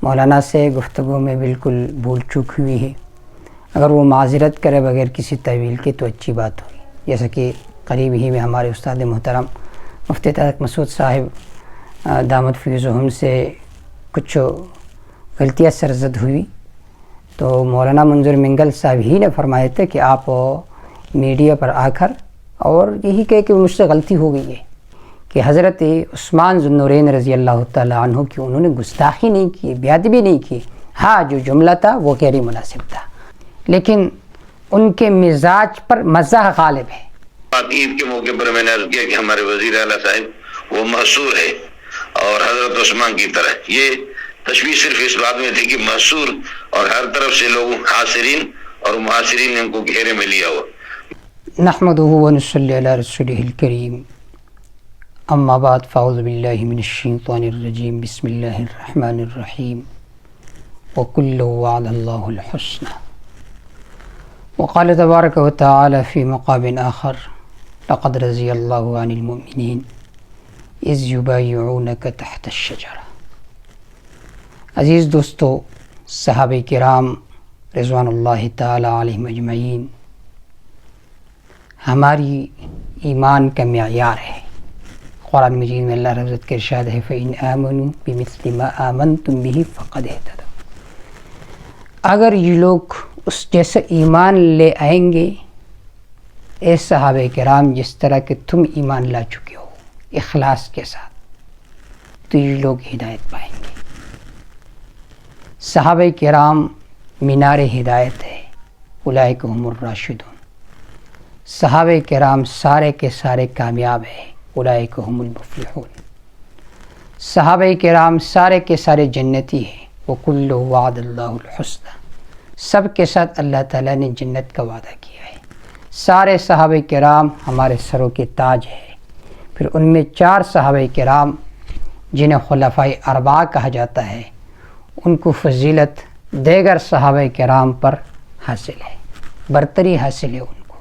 مولانا سے گفتگو میں بالکل بھول چوک ہوئی ہے. اگر وہ معذرت کرے بغیر کسی طویل کے تو اچھی بات ہوگی. جیسا کہ قریب ہی میں ہمارے استاد محترم مفتی طارق مسعود صاحب دامت فیضہم سے کچھ غلطیاں سرزد ہوئی تو مولانا منظور منگل صاحب ہی نے فرمایا تھے کہ آپ میڈیا پر آ کر اور یہی کہے کہ مجھ سے غلطی ہو گئی ہے کہ حضرت عثمان ذو النورین رضی اللہ تعالیٰ عنہ کی انہوں نے گستاخی نہیں کی، بے ادبی نہیں کی. ہاں جو جملہ تھا وہ غیر مناسب تھا، لیکن ان کے مزاج پر مزاح غالب ہے. عید کے موقع پر میں نے عرض کیا کہ ہمارے وزیر اعلیٰ صاحب وہ محصور ہے اور حضرت عثمان کی طرح. یہ تشویش صرف اس بات میں تھی کہ محصور اور ہر طرف سے لوگ حاصرین اور محاصرین نے ان کو گھیرے میں لیا ہوا. نحمدہ ونصلی علی رسولہ الکریم، اما بعد فاعوذ باللہ من الشیطان الرجیم، بسم اللہ الرحمن الرحیم. وکل وعد اللہ الحسنى. وقال تبارک وتعالی فی مقام آخر لقد رضی اللہ عن المؤمنین اذ یبایعونک تحت الشجرہ. عزیز دوستو، صحابہ کرام رضوان اللہ تعالی علیہم اجمعین ہماری ایمان کا معیار ہے. قرآن مجید میں اللہ رب العزت کے ارشاد ہے فَإِنْ آمَنُوا بِمِثْلِ مَا آمَنْتُمْ بِهِ فَقَدْ اهْتَدَوْا. اگر یہ لوگ اس جیسا ایمان لے آئیں گے اے صحابہ کرام جس طرح کہ تم ایمان لا چکے ہو اخلاص کے ساتھ، تو یہ لوگ ہدایت پائیں گے. صحابہ کرام مینار ہدایت ہے، اولئک هم الراشدون. صحابہ کرام سارے کے سارے کامیاب ہیں، اولئک هم المفلحون. صحابہ کرام سارے کے سارے جنتی ہیں، وکل وعد اللہ الحسنى. سب کے ساتھ اللہ تعالیٰ نے جنت کا وعدہ کیا ہے. سارے صحابہ کرام ہمارے سروں کے تاج ہے. پھر ان میں 4 صحابہ کرام جنہیں خلفائے اربعہ کہا جاتا ہے، ان کو فضیلت دیگر صحابہ کرام پر حاصل ہے، برتری حاصل ہے ان کو.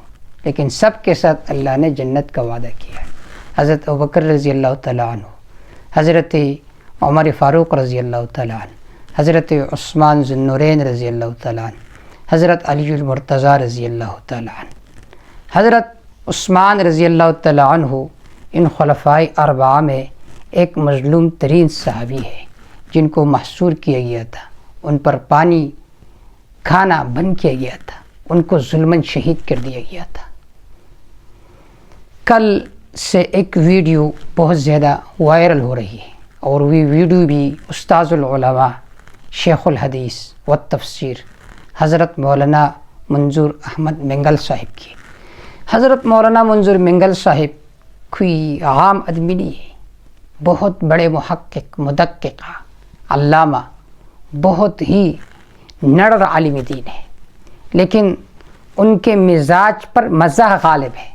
لیکن سب کے ساتھ اللہ نے جنت کا وعدہ کیا ہے. حضرت ابوبکر رضی اللہ تعالیٰ عنہ، حضرت عمر فاروق رضی اللہ تعالیٰ عنہ، حضرت عثمان ذو النورین رضی اللہ تعالیٰ عنہ، حضرت علی المرتضیٰ رضی اللہ تعالیٰ عنہ. حضرت عثمان رضی اللہ تعالیٰ عنہ ان خلفائے اربعہ میں ایک مظلوم ترین صحابی ہے جن کو محصور کیا گیا تھا، ان پر پانی کھانا بند کیا گیا تھا، ان کو ظلماً شہید کر دیا گیا تھا. کل سے ایک ویڈیو بہت زیادہ وائرل ہو رہی ہے اور وہ ویڈیو بھی استاذ العلماء شیخ الحدیث والتفسیر حضرت مولانا منظور احمد منگل صاحب کی. حضرت مولانا منظور منگل صاحب کوئی عام آدمی نہیں ہے، بہت بڑے محقق، مدقق، علامہ، بہت ہی نڑر عالم دین ہے. لیکن ان کے مزاج پر مزاح غالب ہے.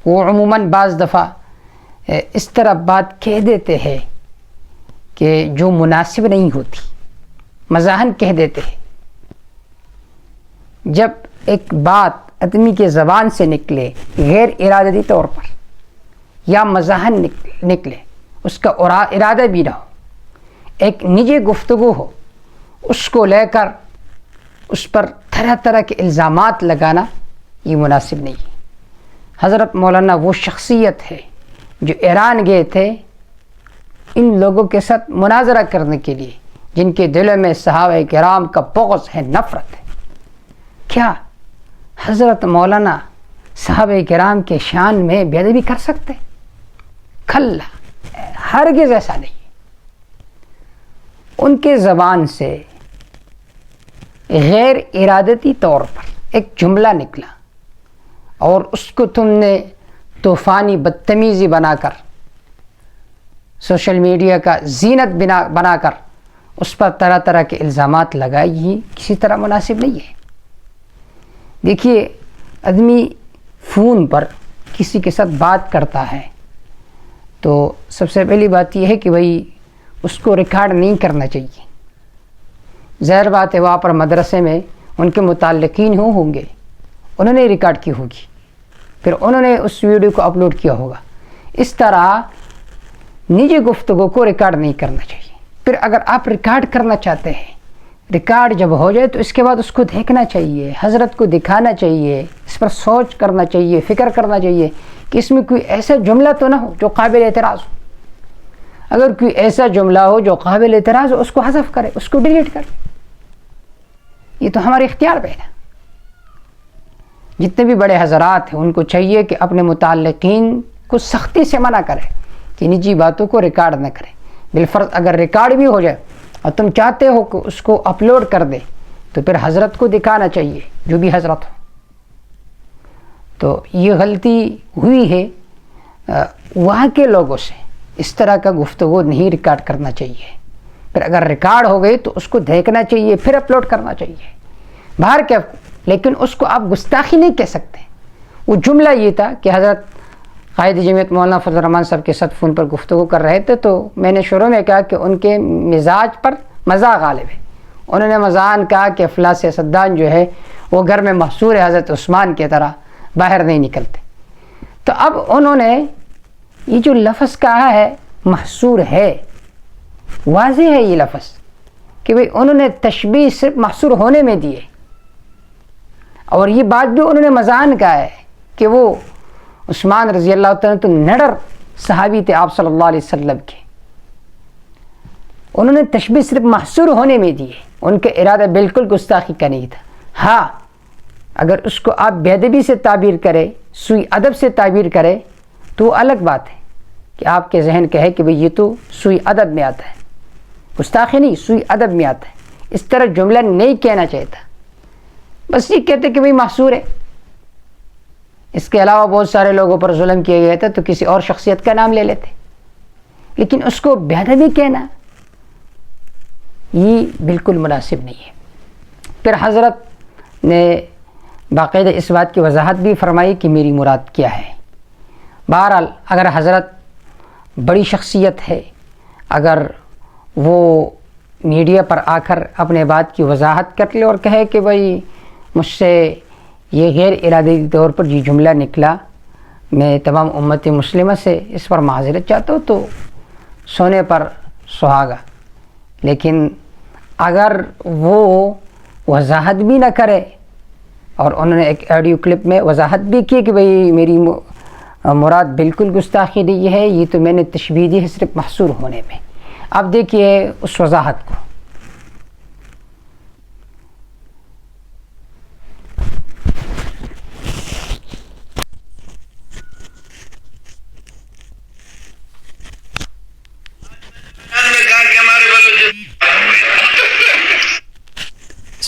وہ عموماً بعض دفعہ اس طرح بات کہہ دیتے ہیں کہ جو مناسب نہیں ہوتی، مزاحاً کہہ دیتے ہیں. جب ایک بات آدمی کے زبان سے نکلے غیر ارادتی طور پر یا مزاحاً نکلے، اس کا ارادہ بھی نہ ہو، ایک نجی گفتگو ہو، اس کو لے کر اس پر طرح طرح کے الزامات لگانا یہ مناسب نہیں ہے. حضرت مولانا وہ شخصیت ہے جو ایران گئے تھے ان لوگوں کے ساتھ مناظرہ کرنے کے لیے جن کے دلوں میں صحابہ کرام کا بغض ہے، نفرت ہے. کیا حضرت مولانا صحابہ کرام کے شان میں بے ادبی کر سکتے؟ کھلا، ہرگز ایسا نہیں. ان کے زبان سے غیر ارادتی طور پر ایک جملہ نکلا اور اس کو تم نے طوفانی بدتمیزی بنا کر سوشل میڈیا کا زینت بنا کر اس پر طرح طرح کے الزامات لگائے، یہ کسی طرح مناسب نہیں ہے. دیکھیے، آدمی فون پر کسی کے ساتھ بات کرتا ہے تو سب سے پہلی بات یہ ہے کہ بھائی اس کو ریکارڈ نہیں کرنا چاہیے. ظاہر بات ہے وہاں پر مدرسے میں ان کے متعلقین ہوں گے، انہوں نے ریکارڈ کی ہوگی، پھر انہوں نے اس ویڈیو کو اپلوڈ کیا ہوگا. اس طرح نجی گفتگو کو ریکارڈ نہیں کرنا چاہیے. پھر اگر آپ ریکارڈ کرنا چاہتے ہیں، ریکارڈ جب ہو جائے تو اس کے بعد اس کو دیکھنا چاہیے، حضرت کو دکھانا چاہیے، اس پر سوچ کرنا چاہیے، فکر کرنا چاہیے کہ اس میں کوئی ایسا جملہ تو نہ ہو جو قابل اعتراض ہو۔ اگر کوئی ایسا جملہ ہو جو قابل اعتراض ہو، اس کو حذف کرے، اس کو ڈیلیٹ کرے۔ یہ تو ہمارے اختیار پہ ہے۔ جتنے بھی بڑے حضرات ہیں ان کو چاہیے کہ اپنے متعلقین کو سختی سے منع کرے کہ نجی باتوں کو ریکارڈ نہ کرے۔ بالفرض اگر ریکارڈ بھی ہو جائے اور تم چاہتے ہو کہ اس کو اپلوڈ کر دے تو پھر حضرت کو دکھانا چاہیے، جو بھی حضرت ہو۔ تو یہ غلطی ہوئی ہے وہاں کے لوگوں سے، اس طرح کا گفتگو نہیں ریکارڈ کرنا چاہیے۔ پھر اگر ریکارڈ ہو گئی تو اس کو دیکھنا چاہیے، پھر اپلوڈ کرنا چاہیے۔ باہر کیا، لیکن اس کو آپ گستاخی نہیں کہہ سکتے۔ وہ جملہ یہ تھا کہ حضرت قائد جمعیت مولانا فضل الرحمان صاحب کے ساتھ فون پر گفتگو کر رہے تھے، تو میں نے شروع میں کہا کہ ان کے مزاج پر مزاح غالب ہے۔ انہوں نے مزاحاً کہا کہ فلاں سیاستدان جو ہے وہ گھر میں محصور ہے، حضرت عثمان کی طرح باہر نہیں نکلتے۔ تو اب انہوں نے یہ جو لفظ کہا ہے محصور ہے، واضح ہے یہ لفظ کہ بھئی انہوں نے تشبیہ صرف محصور ہونے میں دیے، اور یہ بات بھی انہوں نے مزاحاً کہا ہے کہ وہ عثمان رضی اللہ تعالیٰ تو نڈر صحابی تھے آپ صلی اللہ علیہ وسلم کے، انہوں نے تشبیہ صرف محصور ہونے میں دیے، ان کے ارادہ بالکل گستاخی کا نہیں تھا۔ ہاں اگر اس کو آپ بے ادبی سے تعبیر کرے، سوئی ادب سے تعبیر کرے تو وہ الگ بات ہے کہ آپ کے ذہن کہے کہ بھئی یہ تو سوئی ادب میں آتا ہے، گستاخی نہیں، سوئی ادب میں آتا ہے۔ اس طرح جملہ نہیں کہنا چاہتا، بس یہ کہتے کہ بھئی محصور ہے۔ اس کے علاوہ بہت سارے لوگوں پر ظلم کیا گیا تھا تو کسی اور شخصیت کا نام لے لیتے، لیکن اس کو بے ادبی کہنا یہ بالکل مناسب نہیں ہے۔ پھر حضرت نے باقاعدہ اس بات کی وضاحت بھی فرمائی کہ میری مراد کیا ہے۔ بہرحال اگر حضرت بڑی شخصیت ہے، اگر وہ میڈیا پر آ کر اپنے بات کی وضاحت کر لے اور کہے کہ بھئی مجھ سے یہ غیر ارادی طور پر یہ جملہ نکلا، میں تمام امت مسلمہ سے اس پر معذرت چاہتا ہوں، تو سونے پر سہاگا۔ لیکن اگر وہ وضاحت بھی نہ کرے، اور انہوں نے ایک آڈیو کلپ میں وضاحت بھی کی کہ بھئی میری مراد بالکل گستاخی نہیں ہے، یہ تو میں نے تشبیہ دی ہے صرف محصور ہونے میں۔ اب دیکھیے اس وضاحت کو۔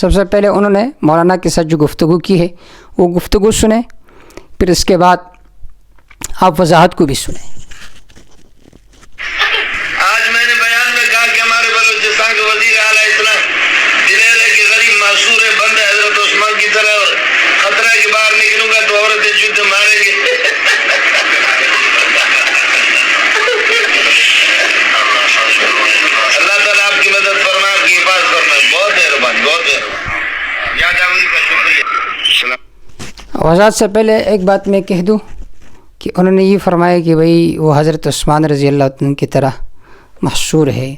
سب سے پہلے انہوں نے مولانا کے ساتھ جو گفتگو کی ہے وہ گفتگو سنیں، پھر اس کے بعد آپ وضاحت کو بھی سنیں۔ آج میں نے بیان میں کہا کہ ہمارے بلوچستان کے وزیر اعلیٰ اتنا دلیر ہے کہ غریب معصور ہے، بند ہے حضرت عثمان کی طرح، اور خطرہ کے باہر نکلوں گا تو عورتیں جوتے ماریں گے۔ اللہ تعالیٰ آپ کی مدد فرما، آپ کی حفاظت فرما۔ بہت مہربانی، بہت مہربانی، یاد آوری کا شکریہ۔ وضاحت سے پہلے ایک بات میں کہہ دوں کہ انہوں نے یہ فرمایا کہ بھئی وہ حضرت عثمان رضی اللہ عنہ کی طرح محصور ہے،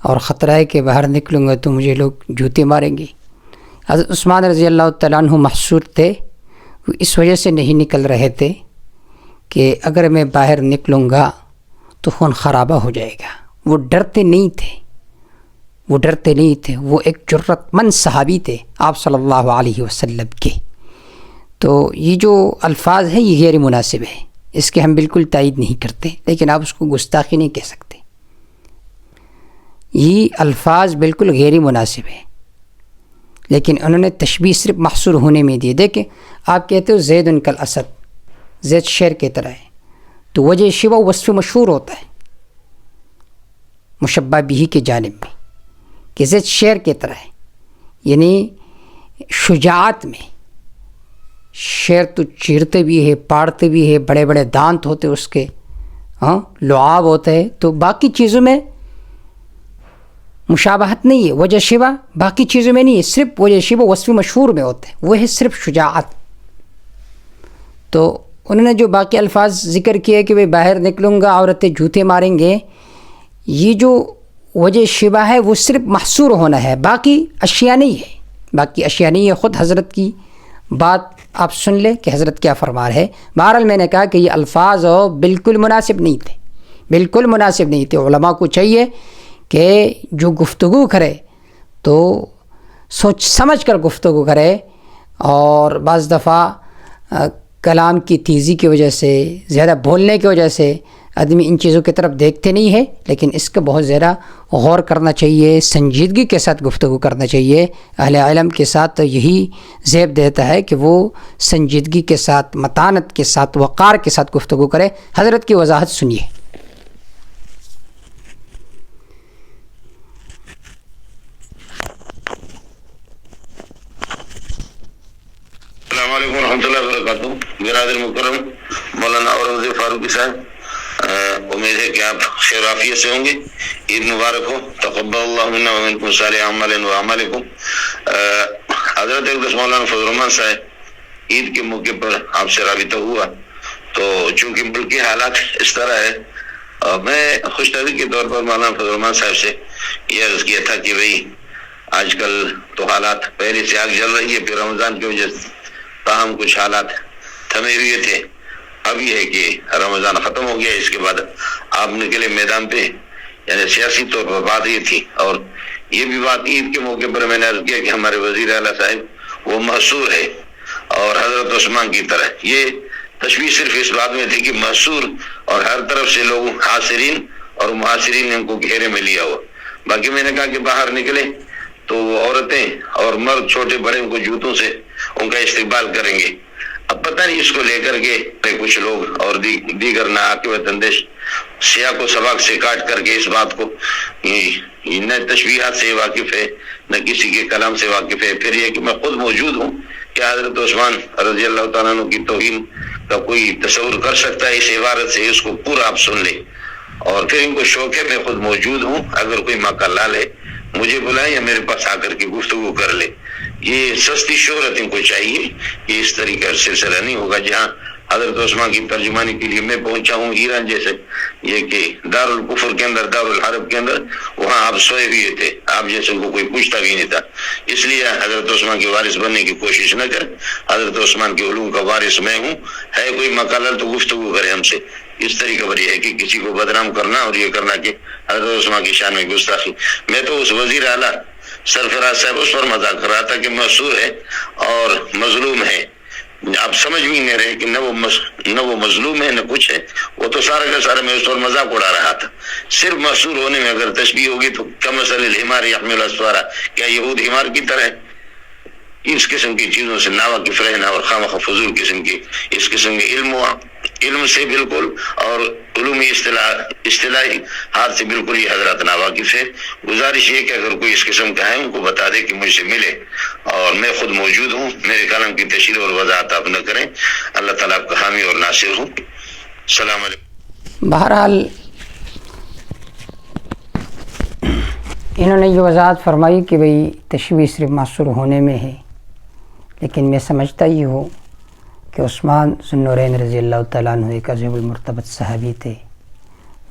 اور خطرہ ہے کہ باہر نکلوں گا تو مجھے لوگ جوتے ماریں گے۔ حضرت عثمان رضی اللہ تعالیٰ عنہ محصور تھے، وہ اس وجہ سے نہیں نکل رہے تھے کہ اگر میں باہر نکلوں گا تو خون خرابہ ہو جائے گا۔ وہ ڈرتے نہیں تھے، وہ ڈرتے نہیں تھے، وہ ایک جرأت مند صحابی تھے آپ صلی اللہ علیہ وسلم کے۔ تو یہ جو الفاظ ہیں یہ غیر مناسب ہے، اس کے ہم بالکل تائید نہیں کرتے، لیکن آپ اس کو گستاخی نہیں کہہ سکتے۔ یہ الفاظ بالکل غیر مناسب ہے، لیکن انہوں نے تشبیہ صرف محصور ہونے میں دیے۔ دیکھیں آپ کہتے ہو زید کل اسد، زید شیر کی طرح ہے، تو وجہ شبہ وصف مشہور ہوتا ہے مشبہ بھی کی جانب میں کہ زید شیر کی طرح ہے، یعنی شجاعت میں۔ شیر تو چیرتے بھی ہے، پاڑتے بھی ہے، بڑے بڑے دانت ہوتے اس کے، لعاب ہوتا ہے، تو باقی چیزوں میں مشابہت نہیں ہے، وجہ شبہ باقی چیزوں میں نہیں ہے، صرف وجہ شبہ وصف مشہور میں ہوتا ہے، وہ ہے صرف شجاعت۔ تو انہوں نے جو باقی الفاظ ذکر کیے کہ باہر نکلوں گا عورتیں جوتے ماریں گے، یہ جو وجہ شبہ ہے وہ صرف محصور ہونا ہے، باقی اشیاء نہیں ہے، باقی اشیاء نہیں ہے۔ خود حضرت کی بات آپ سن لیں کہ حضرت کیا فرما رہے۔ بہرحال میں نے کہا کہ یہ الفاظ بالکل مناسب نہیں تھے، بالکل مناسب نہیں تھے۔ علماء کو چاہیے کہ جو گفتگو کرے تو سوچ سمجھ کر گفتگو کرے، اور بعض دفعہ کلام کی تیزی کی وجہ سے، زیادہ بولنے کی وجہ سے آدمی ان چیزوں کی طرف دیکھتے نہیں ہے، لیکن اس کا بہت زیادہ غور کرنا چاہیے، سنجیدگی کے ساتھ گفتگو کرنا چاہیے۔ اہل علم کے ساتھ یہی زیب دیتا ہے کہ وہ سنجیدگی کے ساتھ، متانت کے ساتھ، وقار کے ساتھ گفتگو کرے۔ حضرت کی وضاحت سنیے۔ السلام علیکم ورحمۃ اللہ وبرکاتہ۔ برادر مکرم مولانا اورنگزیب فاروقی صاحب، امید ہے کہ آپ خیر عافیت سے ہوں گے۔ عید مبارک ہو، تقبل اللہ منا ومنکم صالح اعمالنا واعمالکم۔ حضرت اقدس مولانا فضل الرحمان صاحب عید کے موقع پر آپ سے رابطہ ہوا، تو چونکہ ملک کی حالات اس طرح ہے، میں خوش طبعی کے طور پر مولانا فضل الرحمان صاحب سے یہ عرض کیا تھا کہ بھئی آج کل تو حالات پہلے سے آگ جل رہی ہے، پھر رمضان کی وجہ سے تاہم کچھ حالات تھمے ہوئے تھے۔ اب یہ ہے کہ رمضان ختم ہو گیا، اس کے بعد آپ نکلے میدان پہ، یعنی سیاسی طور پر بات یہ تھی، اور یہ بھی بات عید کے موقع پر میں نے عرض کیا کہ ہمارے وزیر اعلیٰ صاحب وہ محصور ہے، اور حضرت عثمان کی طرح۔ یہ تشبیہ صرف اس بات میں تھی کہ محصور اور ہر طرف سے لوگ حاصرین اور محاصرین نے ان کو گھیرے میں لیا ہوا۔ باقی میں نے کہا کہ باہر نکلے تو وہ عورتیں اور مرد چھوٹے بڑے ان کو جوتوں سے ان کا استقبال کریں گے۔ اب پتہ نہیں اس کو لے کر کے کچھ لوگ اور دیگر ناعاقبت اندیش سیاق و سباق سے کاٹ کر کے اس بات کو نہ تشبیہات سے واقف ہے، نہ کسی کے کلام سے واقف ہے۔ پھر یہ کہ میں خود موجود ہوں، کیا حضرت عثمان رضی اللہ تعالیٰ عنہ کی توہین کا کوئی تصور کر سکتا ہے؟ اس عبارت سے اس کو پورا آپ سن لیں، اور پھر ان کو شوق ہے، میں خود موجود ہوں، اگر کوئی موقع لال ہے مجھے بلائیں یا میرے پاس آ کر کے گفتگو کر لے۔ یہ سستی شہرت ان کو چاہیے کہ اس طریقے کا سلسلہ نہیں ہوگا۔ جہاں حضرت عثمان کی ترجمانی کے لیے میں پہنچا ہوں ایران جیسے، یہ کہ دارالکفر کے اندر، دارالحرب کے اندر، وہاں آپ سوئے ہوئے تھے، آپ جیسے کو کوئی پوچھتا بھی نہیں تھا۔ اس لیے حضرت عثمان کے وارث بننے کی کوشش نہ کر، حضرت عثمان کے علوم کا وارث میں ہوں، ہے کوئی مقالل تو گفتگو کرے ہم سے۔ اس طریقے پر یہ ہے کہ کسی کو بدنام کرنا اور یہ کرنا کہ حضرت عثمان کی شان میں گستاخی۔ میں تو اس وزیر اعلیٰ سرفراز صاحب اس پر مذاق کر رہا تھا کہ محصور ہے اور مظلوم ہے۔ آپ سمجھ بھی نہیں رہے کہ نہ وہ مظلوم ہے نہ کچھ ہے، وہ تو سارا کا سارا میں اس پر مذاق اڑا رہا تھا۔ صرف محصور ہونے میں اگر تشبیہ ہوگی تو کمثل الحمار یحمل اسفارا، کیا یہود حمار کی طرح ہے؟ اس قسم کی چیزوں سے ناواقف رہنا اور خواہ فضول قسم کی اس قسم کے علم سے بالکل اور علومی اصطلاحی ہاتھ سے بالکل یہ حضرات ناواقف ہے۔ گزارش یہ کہ اگر کوئی اس قسم کا ہے ان کو بتا دے کہ مجھ سے ملے، اور میں خود موجود ہوں، میرے کلام کی تشریح اور وضاحت آپ نہ کریں۔ اللہ تعالیٰ آپ کا حامی اور ناصر ہوں۔ السلام علیکم۔ بہرحال انہوں نے یہ وضاحت فرمائی کہ بھئی تشبیہ صرف محصور ہونے میں ہے، لیکن میں سمجھتا یہ ہوں کہ عثمان ذو النورین رضی اللہ تعالیٰ عنہ ایک عظیم المرتبت صحابی تھے۔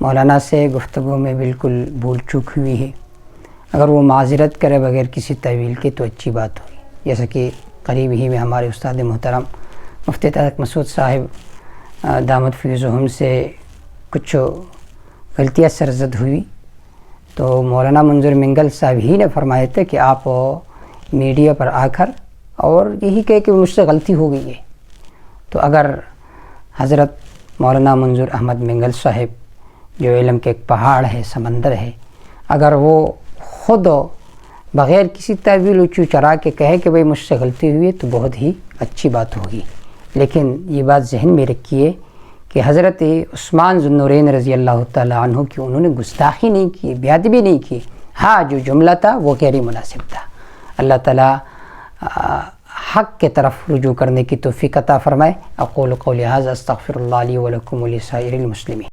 مولانا سے گفتگو میں بالکل بھول چوک ہوئی ہے، اگر وہ معذرت کرے بغیر کسی تعویل کے تو اچھی بات ہوئی۔ جیسا کہ قریب ہی میں ہمارے استاد محترم مفتی طارق مسعود صاحب دامت فیضہم سے کچھ غلطیاں سرزد ہوئی، تو مولانا منظور منگل صاحب ہی نے فرمایا تھے کہ آپ میڈیا پر آ کر اور یہی کہے کہ مجھ سے غلطی ہو گئی ہے۔ تو اگر حضرت مولانا منظور احمد منگل صاحب جو علم کے ایک پہاڑ ہے، سمندر ہے، اگر وہ خود بغیر کسی تعویل و چو چرا کے کہے کہ بھئی مجھ سے غلطی ہوئی ہے تو بہت ہی اچھی بات ہوگی۔ لیکن یہ بات ذہن میں رکھیے کہ حضرت عثمان ذو النورین رضی اللہ تعالیٰ عنہ کی انہوں نے گستاخی نہیں کی، بے ادبی نہیں کی۔ ہاں جو جملہ تھا وہ غیر مناسب تھا۔ اللہ تعالیٰ حق کے طرف رجوع کرنے کی توفیق عطا فرمائے۔ اقول قولی ھذا استغفر اللہ لی ولکم ولسائر المسلمین۔